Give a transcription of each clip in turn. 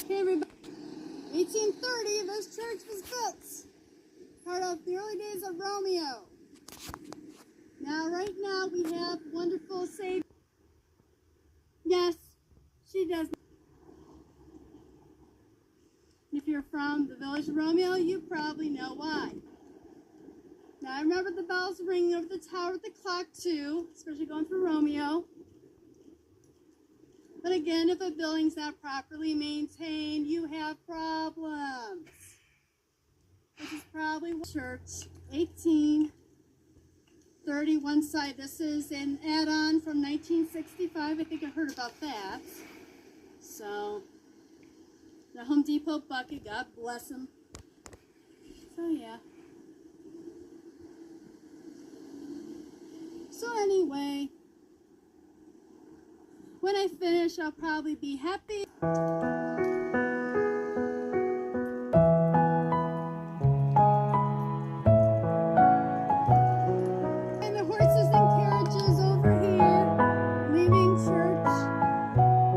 Hey everybody, 1830, this church was built. Part of the early days of Romeo. Now, right now, we have wonderful Savior. Yes, she does. If you're from the village of Romeo, you probably know why. Now, I remember the bells ringing over the tower with the clock too, especially going through Romeo. But again, if a building's not properly maintained, you have problems. This is probably church, 1830, one side. This is an add-on from 1965. I think I heard about that. So, the Home Depot bucket, God bless them. So, yeah. So, anyway, when I finish, I'll probably be happy. And the horses and carriages over here, leaving church,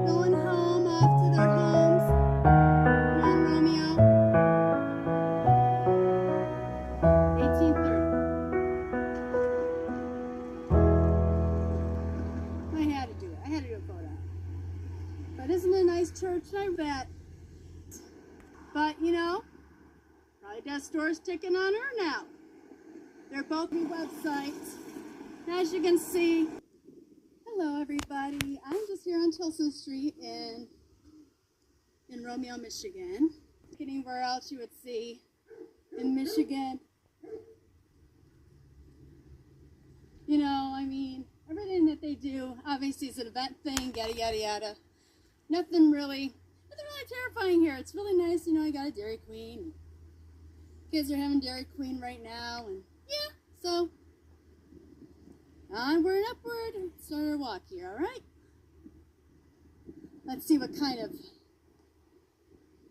going home, off to their homes. Here in Romeo. 1830. I had to do it. I had to do a photo. But isn't it a nice church? I bet. But, you know, probably death store's ticking on her now. They're both new websites. As you can see, hello everybody. I'm just here on Tilson Street in Romeo, Michigan. Anywhere else you would see in Michigan. You know, I mean, everything that they do obviously is an event thing, yada yada yada. Nothing really terrifying here. It's really nice, you know. I got a Dairy Queen. Kids are having Dairy Queen right now, and yeah, so onward and upward. Start our walk here, all right? Let's see what kind of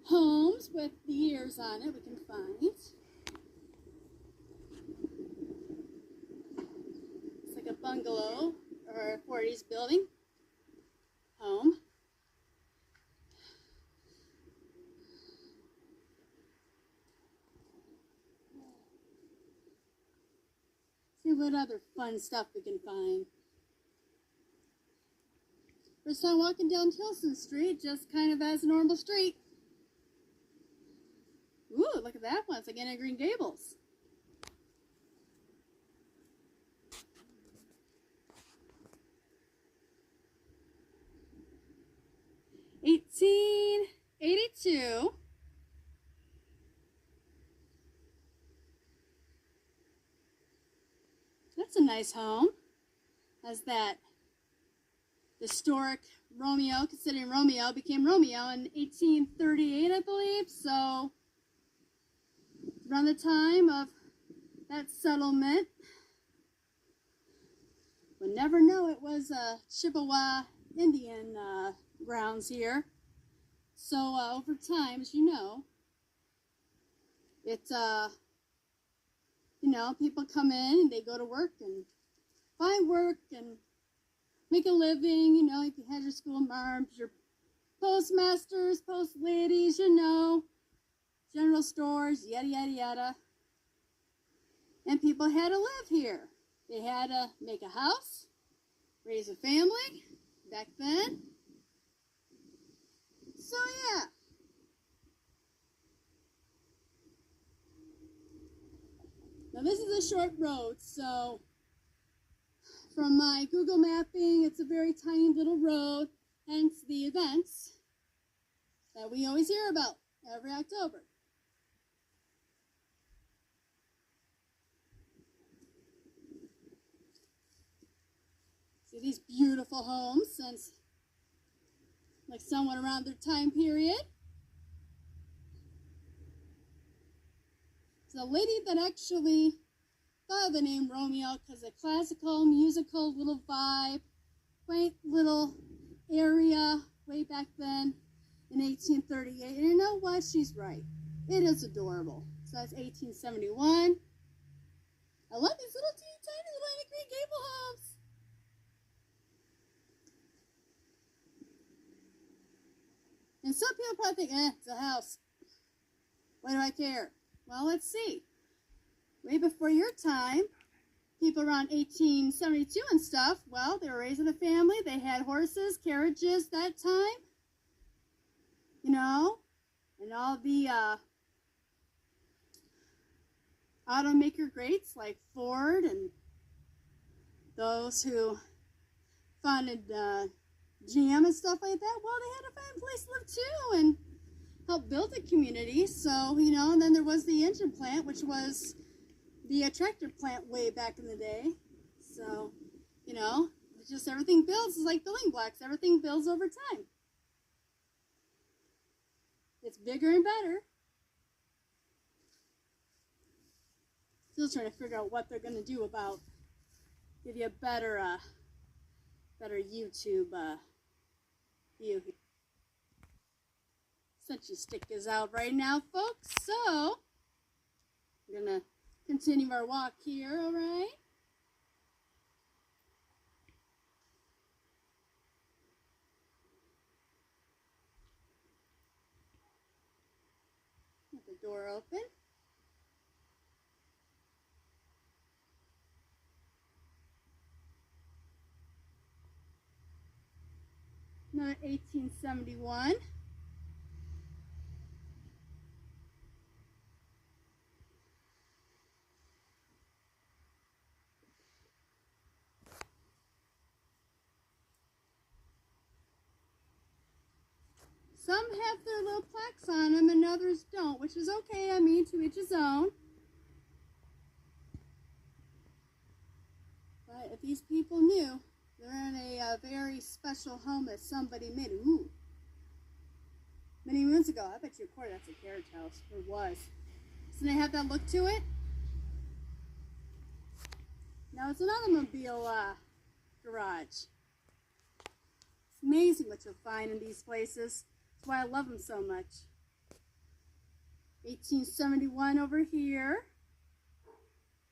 homes with the years on it we can find. It's like a bungalow or a 40s building home. See what other fun stuff we can find. First time walking down Tilson Street, just kind of as a normal street. Ooh, look at that one. It's like in Green Gables. $18.82. That's a nice home. Has that historic Romeo, considering Romeo became Romeo in 1838, I believe. So, around the time of that settlement, we'll never know it was Chippewa Indian grounds here. So, over time, as you know, it's you know, people come in and they go to work and find work and make a living. You know, if you had your school marms, your postmasters, post ladies, you know, general stores, yada, yada, yada. And people had to live here. They had to make a house, raise a family back then. So, yeah. Now this is a short road, so from my Google mapping, it's a very tiny little road, hence the events that we always hear about every October. See these beautiful homes since like somewhat around their time period. The lady that actually thought of the name Romeo because a classical, musical little vibe, quaint little area way back then in 1838. And you know what? She's right. It is adorable. So that's 1871. I love these little teeny tiny little Green Gable homes. And some people probably think, it's a house. What do I care? Well, let's see. Way before your time, people around 1872 and stuff, well, they were raising a family. They had horses, carriages that time, you know, and all the automaker greats like Ford and those who funded GM and stuff like that. Well, they had to find a place to live too and help build a community. So, you know, and then there was the engine plant, which was the tractor plant way back in the day. So, you know, it's just everything builds. It's like building blocks. Everything builds over time. It's bigger and better. Still trying to figure out what they're going to do about give you a better YouTube view here. Century stick is out right now, folks. So we're gonna continue our walk here. All right. Get the door open. Another 1871. Some have their little plaques on them and others don't, which is okay. I mean, to each his own. But if these people knew, they're in a very special home that somebody made. Ooh. Many moons ago. I bet you a quarter that's a carriage house. Or was. Doesn't it have that look to it? Now it's an automobile garage. It's amazing what you'll find in these places. That's why I love them so much. 1871 over here.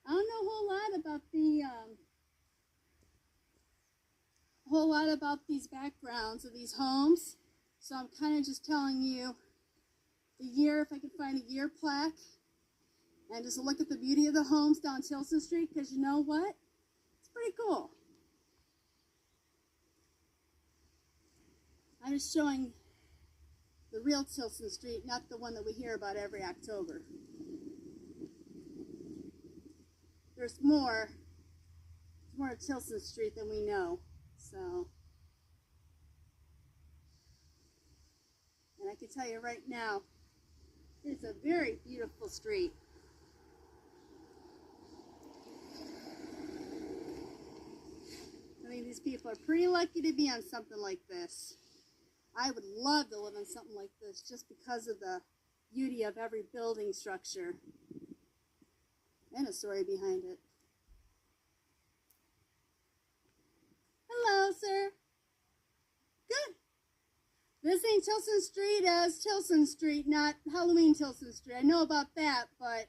I don't know a whole lot about these backgrounds of these homes, so I'm kind of just telling you the year, if I can find a year plaque, and just look at the beauty of the homes down Tilson Street, because you know what? It's pretty cool. I'm just showing the real Tilson Street, not the one that we hear about every October. There's more of Tilson Street than we know. So, and I can tell you right now, it's a very beautiful street. I mean, these people are pretty lucky to be on something like this. I would love to live on something like this just because of the beauty of every building structure and a story behind it. Hello, sir. Good. Visiting Tilson Street as Tilson Street, not Halloween Tilson Street. I know about that, but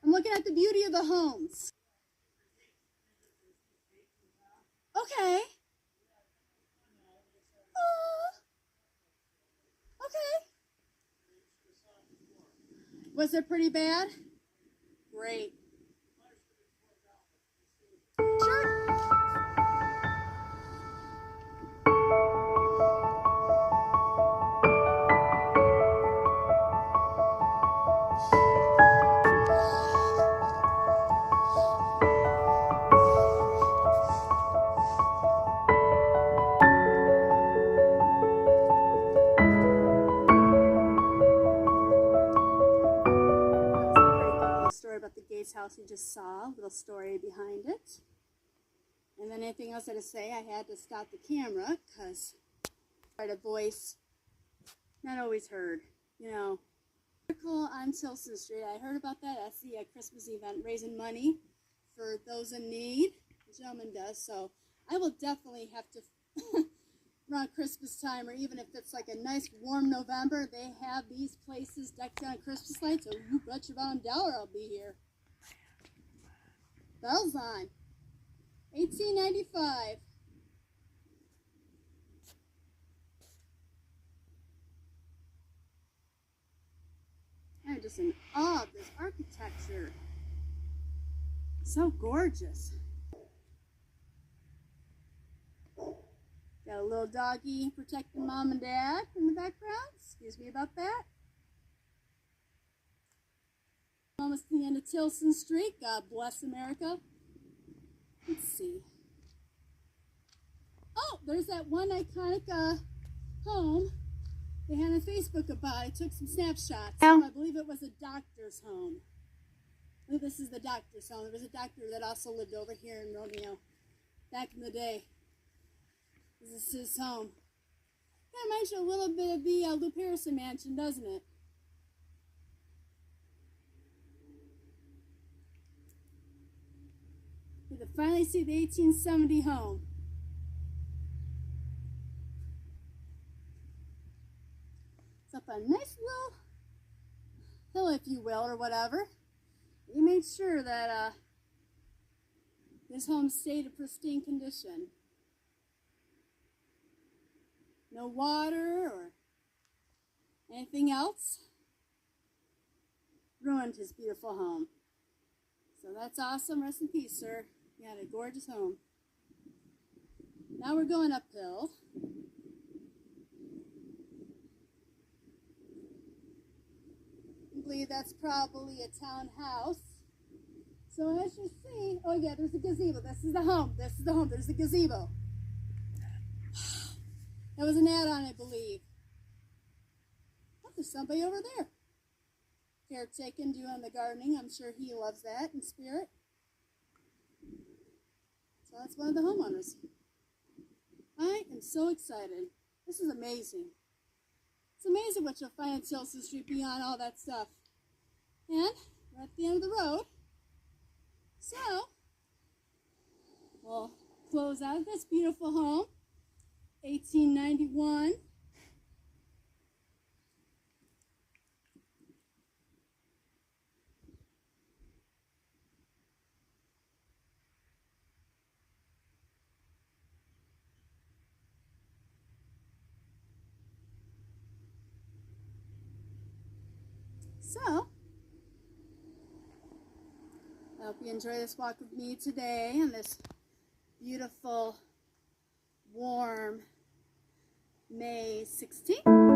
I'm looking at the beauty of the homes. Okay. Oh. Okay. Was it pretty bad? Great. Sure. Story about the Gates house you just saw, a little story behind it. And then anything else I had to say, I had to stop the camera because I had a voice not always heard, you know. Article on Tilson Street, I heard about that at the Christmas event, raising money for those in need. The gentleman does, so I will definitely have to around Christmas time, or even if it's like a nice warm November, they have these places decked out Christmas lights, so you bet your bottom dollar I'll be here. Bells on. 1895. I'm just in awe of this architecture. So gorgeous. Got a little doggy protecting mom and dad in the background. Excuse me about that. Almost to the end of Tilson Street. God bless America. Let's see. Oh, there's that one iconic home they had on Facebook about. I took some snapshots. Yeah. I believe it was a doctor's home. I think this is the doctor's home. There was a doctor that also lived over here in Romeo back in the day. This is his home. Kind of reminds you a little bit of the Lou Harrison mansion, doesn't it? We can finally see the 1870 home. It's up a nice little hill, if you will, or whatever. We made sure that this home stayed in pristine condition. No water or anything else ruined his beautiful home. So that's awesome. Rest in peace, sir. You had a gorgeous home. Now we're going uphill. I believe that's probably a townhouse. So as you see, oh yeah, there's a gazebo. This is the home. This is the home. There's the gazebo. There was an add-on, I believe. Oh, there's somebody over there. Caretaking, doing the gardening. I'm sure he loves that in spirit. So that's one of the homeowners. I am so excited. This is amazing. It's amazing what you'll find in Tilson Street beyond all that stuff. And we're at the end of the road. So, we'll close out this beautiful home. 1891. So, I hope you enjoy this walk with me today on this beautiful, warm May 16th.